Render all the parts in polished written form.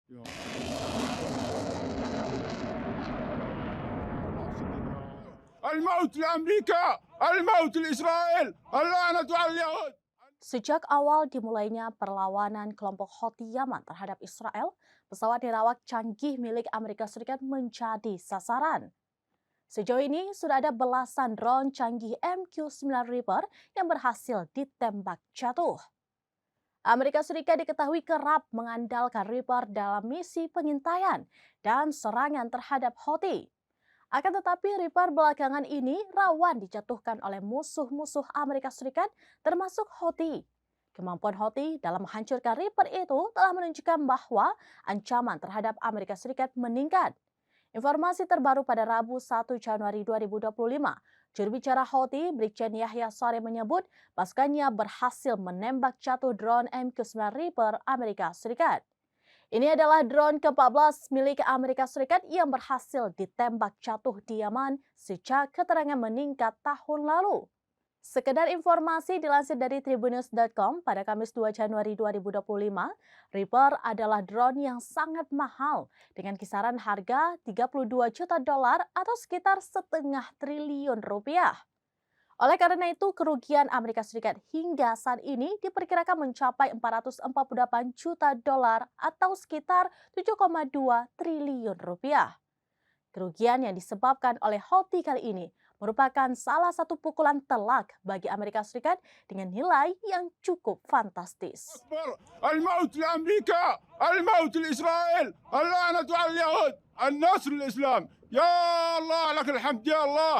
Ya. الموت لأمريكا، الموت لإسرائيل، اللعنة على اليهود. Sejak awal dimulainya perlawanan kelompok Houthi Yaman terhadap Israel, pesawat dirawat canggih milik Amerika Serikat menjadi sasaran. Sejauh ini sudah ada belasan drone canggih MQ-9 Reaper yang berhasil ditembak jatuh. Amerika Serikat diketahui kerap mengandalkan Reaper dalam misi pengintaian dan serangan terhadap Houthi. Akan tetapi Reaper belakangan ini rawan dijatuhkan oleh musuh-musuh Amerika Serikat termasuk Houthi. Kemampuan Houthi dalam menghancurkan Reaper itu telah menunjukkan bahwa ancaman terhadap Amerika Serikat meningkat. Informasi terbaru pada Rabu 1 Januari 2025, juru bicara Houthi, Brigjen Yahya Saree menyebut pasukannya berhasil menembak jatuh drone MQ-9 Reaper Amerika Serikat. Ini adalah drone ke-14 milik Amerika Serikat yang berhasil ditembak jatuh di Yaman sejak keterangan meningkat tahun lalu. Sekedar informasi dilansir dari tribunnews.com pada Kamis 2 Januari 2025, Reaper adalah drone yang sangat mahal dengan kisaran harga 32 juta dolar atau sekitar setengah triliun rupiah. Oleh karena itu, kerugian Amerika Serikat hingga saat ini diperkirakan mencapai 448 juta dolar atau sekitar 7,2 triliun rupiah. Kerugian yang disebabkan oleh Houthi kali ini merupakan salah satu pukulan telak bagi Amerika Serikat dengan nilai yang cukup fantastis. الموت لأمريكا، الموت لإسرائيل، اللعنة على اليهود، النصر للإسلام. يا الله لك الحمد يا الله.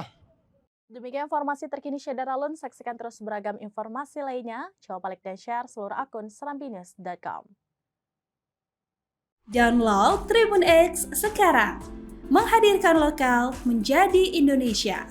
Demikian informasi terkini Syederalun. Saksikan terus beragam informasi lainnya. Coba like dan share seluruh akun serambinews.com. Download Tribun X sekarang. Menghadirkan lokal menjadi Indonesia.